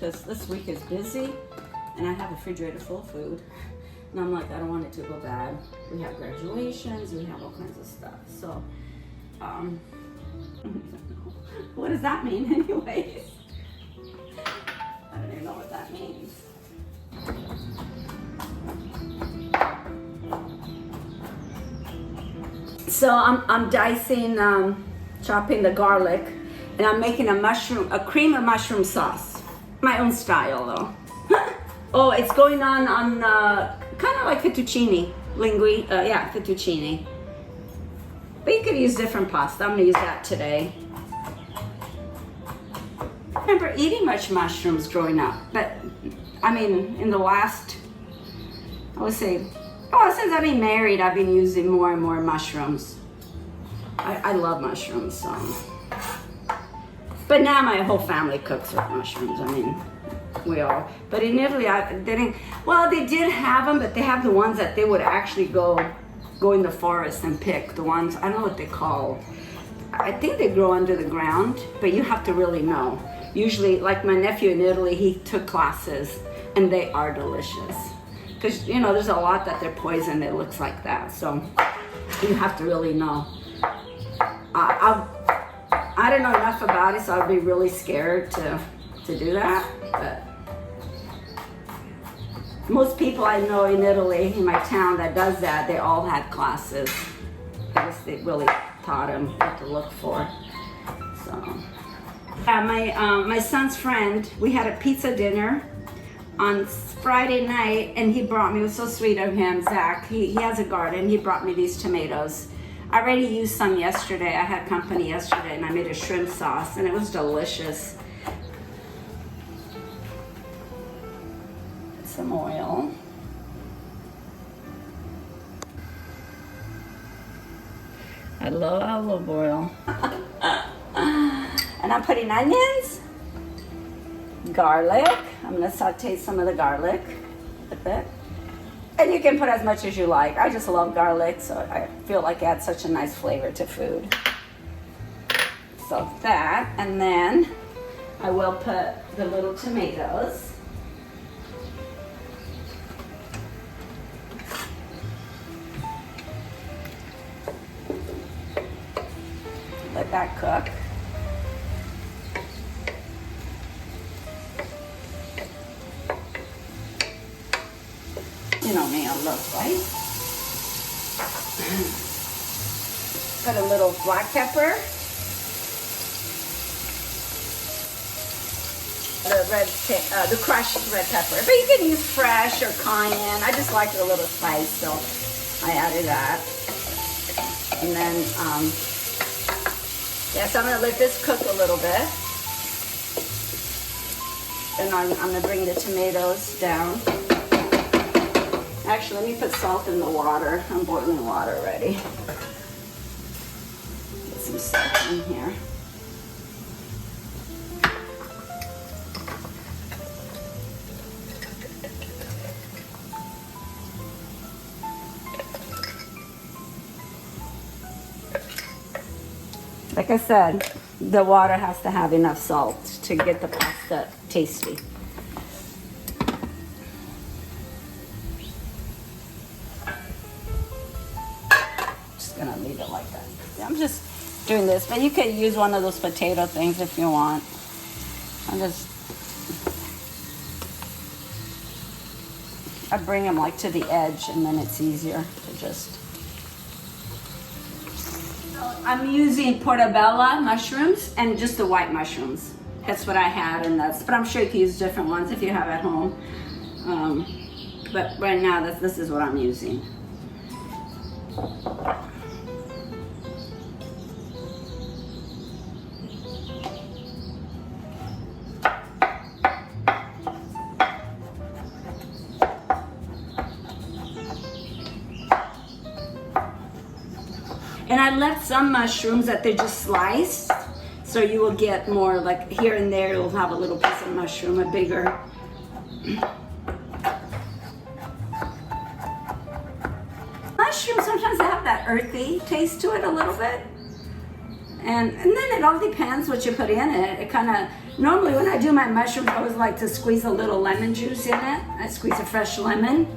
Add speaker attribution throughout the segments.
Speaker 1: because this week is busy and I have a refrigerator full of food. And I'm like, I don't want it to go bad. We have graduations, we have all kinds of stuff. So, I don't even know. What does that mean anyways? I don't even know what that means. So I'm dicing, chopping the garlic, and I'm making a cream of mushroom sauce. My own style though. Oh, it's going on kind of like fettuccine, fettuccine. But you could use different pasta. I'm gonna use that today. I remember eating much mushrooms growing up, but I mean, in the last, I would say, since I've been married, I've been using more and more mushrooms. I love mushrooms, so. But now my whole family cooks with mushrooms. I mean, we all. But in Italy, they did have them, but they have the ones that they would actually go in the forest and pick. The ones, I don't know what they're called. I think they grow under the ground, but you have to really know. Usually, like my nephew in Italy, he took classes, and they are delicious. Because, you know, there's a lot that they're poison that looks like that. So you have to really know. I don't know enough about it, so I'd be really scared to do that. But most people I know in Italy, in my town that does that, they all had classes. I guess they really taught them what to look for. So, my son's friend, we had a pizza dinner on Friday night, and he brought me, it was so sweet of him, Zach, he has a garden, he brought me these tomatoes. I already used some yesterday. I had company yesterday and I made a shrimp sauce and it was delicious. Some oil. I love olive oil. And I'm putting onions, garlic. I'm gonna saute some of the garlic with it. And you can put as much as you like. I just love garlic, so I feel like it adds such a nice flavor to food. So that, and then I will put the little tomatoes. Let that cook. You know me, I love spice. Got a little black pepper. The crushed red pepper. But you can use fresh or cayenne. I just like it a little spice, so I added that. And then, so I'm gonna let this cook a little bit. Then I'm gonna bring the tomatoes down. Actually, let me put salt in the water. I'm boiling water already. Get some salt in here. Like I said, the water has to have enough salt to get the pasta tasty. Gonna leave it like that. I'm just doing this, but you could use one of those potato things if you want. I bring them like to the edge, and then it's easier to just. I'm using portobello mushrooms and just the white mushrooms. That's what I had, and but I'm sure you can use different ones if you have at home. But right now, this is what I'm using. And I left some mushrooms that they just sliced, so you will get more, like here and there you'll have a little piece of mushroom, a bigger. Mushrooms sometimes have that earthy taste to it a little bit. And then it all depends what you put in it. It kind of, normally when I do my mushrooms, I always like to squeeze a little lemon juice in it. I squeeze a fresh lemon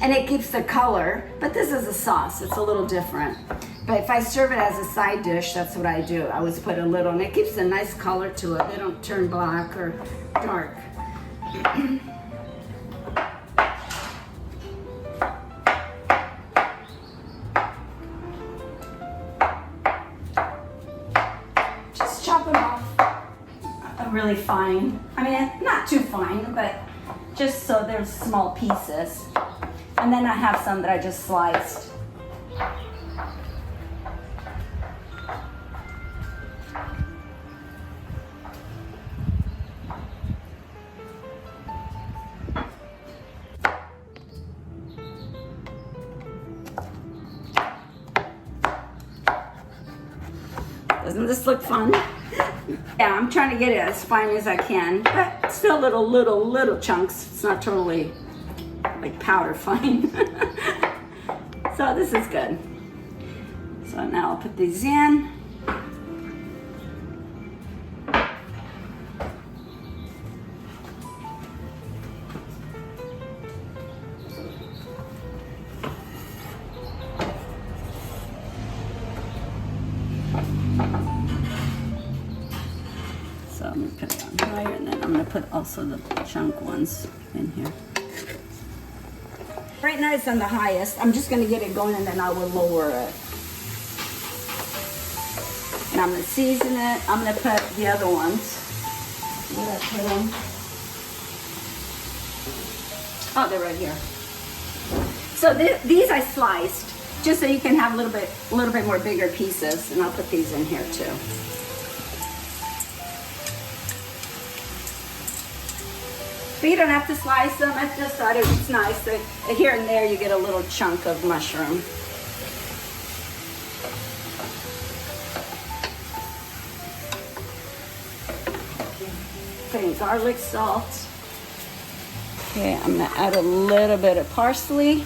Speaker 1: and it keeps the color. But this is a sauce, it's a little different. But if I serve it as a side dish, that's what I do. I always put a little, and it keeps a nice color to it. They don't turn black or dark. Chop them off really fine. I mean, not too fine, but just so there's small pieces. And then I have some that I just sliced. Doesn't this look fun? Yeah, I'm trying to get it as fine as I can, but still little chunks. It's not totally like powder fine. So this is good. So now I'll put these in. So I'm gonna put it on higher, and then I'm gonna put also the chunk ones in here. Right now it's on the highest. I'm just gonna get it going and then I will lower it. And I'm gonna season it. I'm gonna put the other ones. Where did I put them? Oh, they're right here. So these I sliced just so you can have a little bit more bigger pieces, and I'll put these in here too. But you don't have to slice them. I just thought it's nice that here and there you get a little chunk of mushroom. Putting garlic salt. Okay, I'm gonna add a little bit of parsley.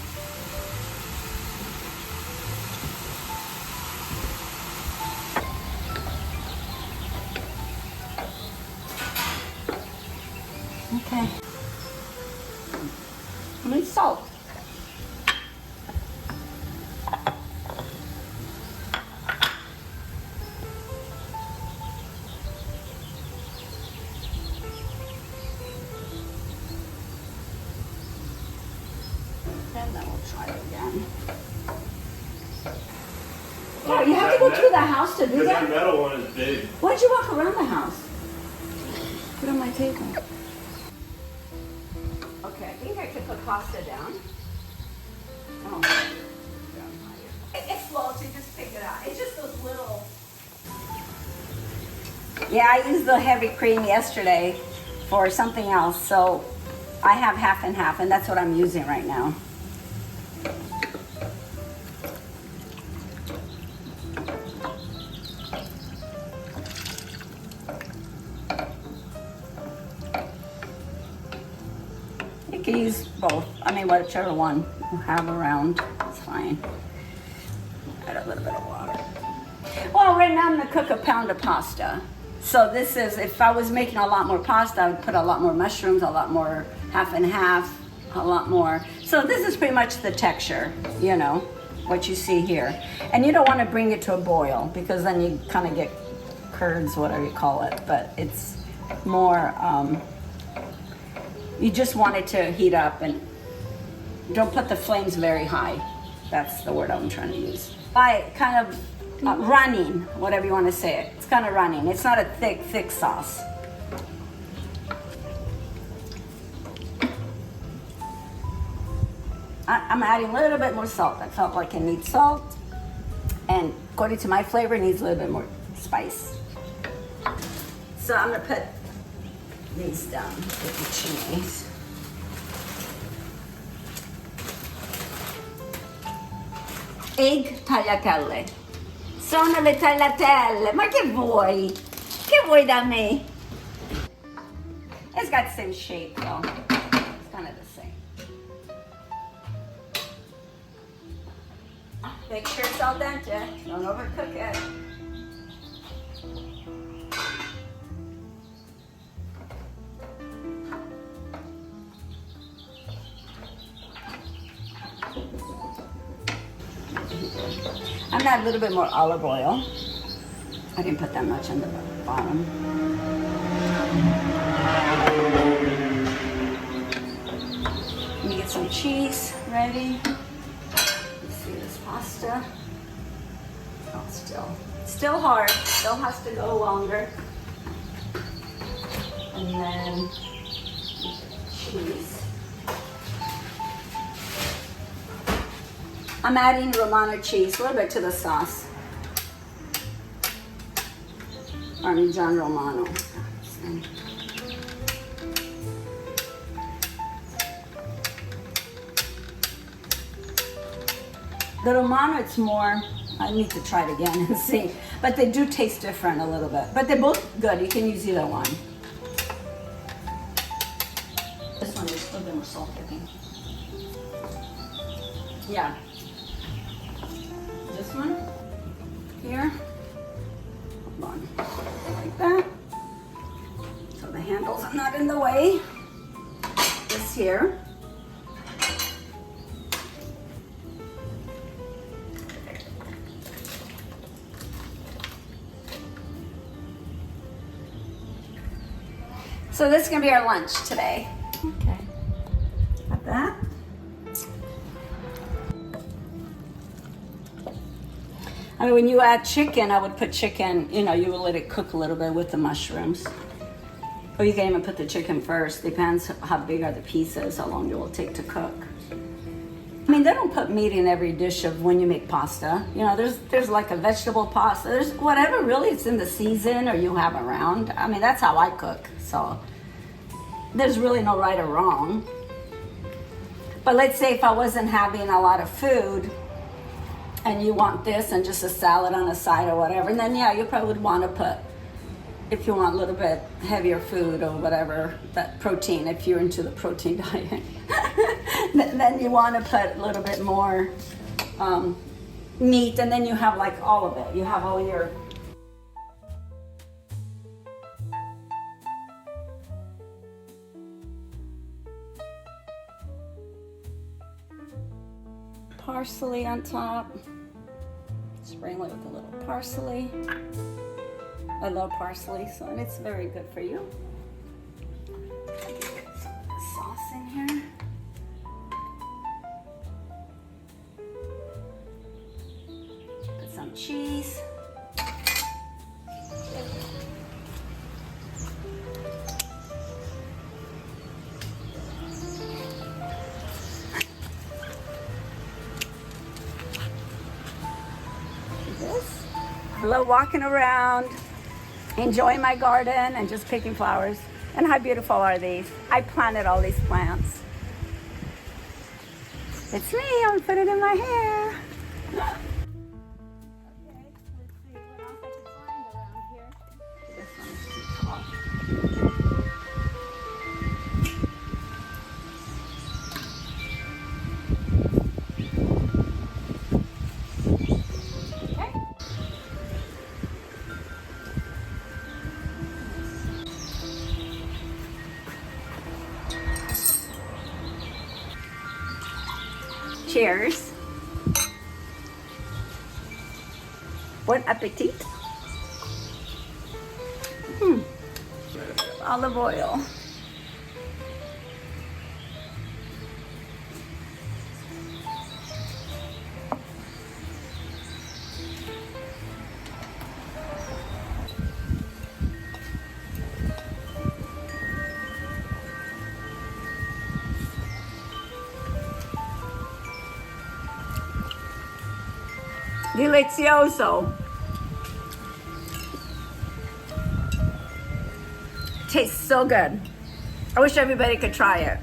Speaker 1: Okay. I need salt. And then we'll try it again. Oh, you have to go through the house to do that?
Speaker 2: Because that metal one is big.
Speaker 1: Why'd you walk around the house? Put it on my table. Okay, I think I could put pasta down. Oh, down higher. It floats, you just pick it out. It's just those little... Yeah, I used the heavy cream yesterday for something else, so I have half and half, and that's what I'm using right now. You can use both. I mean, whichever one you have around, it's fine. Add a little bit of water. Well, right now I'm gonna cook a pound of pasta. So this is, if I was making a lot more pasta, I would put a lot more mushrooms, a lot more half and half, a lot more. So this is pretty much the texture, you know, what you see here. And you don't want to bring it to a boil because then you kind of get curds, whatever you call it. But it's more, you just want it to heat up, and don't put the flames very high. That's the word I'm trying to use. By kind of running, whatever you want to say it. It's kind of running. It's not a thick sauce. I'm adding a little bit more salt. I felt like it needs salt. And according to my flavor, it needs a little bit more spice. So I'm gonna put these down with the chilies. Egg tagliatelle. Sono le tagliatelle. Ma che vuoi? Che vuoi da me? It's got the same shape though. It's kind of the same. Make sure it's al dente. Don't overcook it. I'm gonna add a little bit more olive oil. I didn't put that much on the bottom. Let me get some cheese ready. Let's see this pasta. Oh, still hard. Still has to go longer. And then cheese. I'm adding Romano cheese, a little bit to the sauce. Parmesan Romano. The Romano, it's more, I need to try it again and see, but they do taste different a little bit. But they're both good, you can use either one. This one is a little bit more salt, I think. Yeah. This one here, hold on, like that, so the handles are not in the way. This here, so this is gonna be our lunch today. Okay, got that. I mean, when you add chicken, I would put chicken, you know, you would let it cook a little bit with the mushrooms. Or you can even put the chicken first. Depends how big are the pieces, how long it will take to cook. I mean, they don't put meat in every dish of when you make pasta. You know, there's like a vegetable pasta. There's whatever really it's in the season or you have around. I mean, that's how I cook. So there's really no right or wrong. But let's say if I wasn't having a lot of food, and you want this and just a salad on the side or whatever, and then yeah, you probably would want to put, if you want a little bit heavier food or whatever, that protein, if you're into the protein diet, then you want to put a little bit more meat, and then you have like all of it. You have all your parsley on top. Sprinkle it with a little parsley. I love parsley, so and it's very good for you. Get some of the sauce in here. Put some cheese. I love walking around, enjoying my garden and just picking flowers. And how beautiful are these? I planted all these plants. It's me, I'm gonna put it in my hair. Okay, let's see what else I can find around here. This one is too tall. Cheers. Bon appetito. Olive oil. Delizioso. Tastes so good. I wish everybody could try it.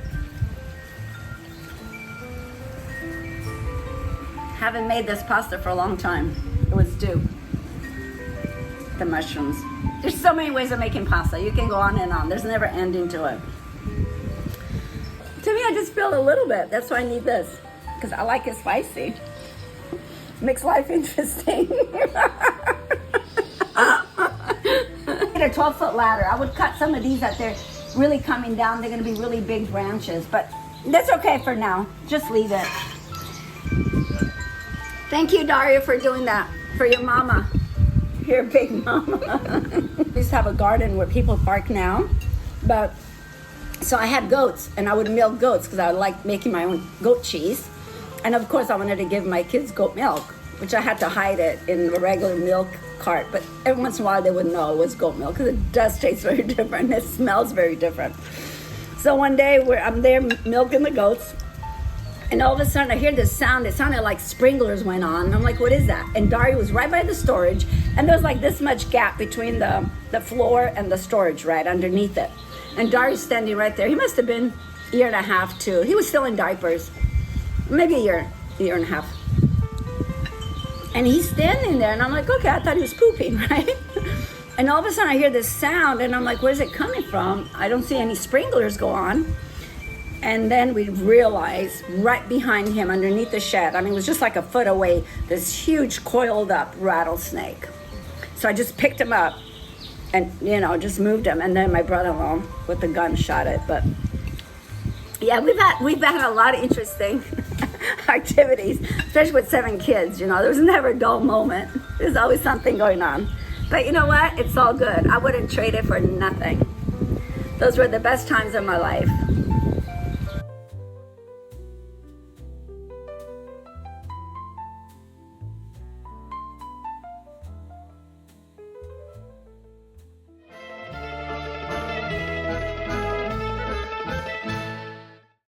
Speaker 1: Haven't made this pasta for a long time. It was due. The mushrooms. There's so many ways of making pasta. You can go on and on. There's never ending to it. To me, I just feel a little bit. That's why I need this. Because I like it spicy. Makes life interesting. Get a 12-foot ladder. I would cut some of these that they're really coming down. They're going to be really big branches, but that's okay for now. Just leave it. Thank you, Daria, for doing that for your mama. Your big mama. We used to have a garden where people park now, but so I had goats and I would milk goats because I like making my own goat cheese. And of course I wanted to give my kids goat milk, which I had to hide it in a regular milk cart. But every once in a while they would know it was goat milk because it does taste very different. It smells very different. So one day I'm there milking the goats, and all of a sudden I hear this sound. It sounded like sprinklers went on. I'm like, what is that? And Daria was right by the storage, and there's like this much gap between the floor and the storage right underneath it. And Daria's standing right there. He must have been a year and a half too. He was still in diapers, maybe a year and a half. And he's standing there, and I'm like, okay, I thought he was pooping, right? And all of a sudden I hear this sound, and I'm like, where's it coming from? I don't see any sprinklers go on. And then we realized right behind him, underneath the shed, I mean, it was just like a foot away, this huge coiled up rattlesnake. So I just picked him up and, just moved him. And then my brother-in-law with the gun shot it. But yeah, we've had a lot of interesting activities, especially with 7 kids. There was never a dull moment. There's always something going on. But you know what? It's all good. I wouldn't trade it for nothing. Those were the best times of my life.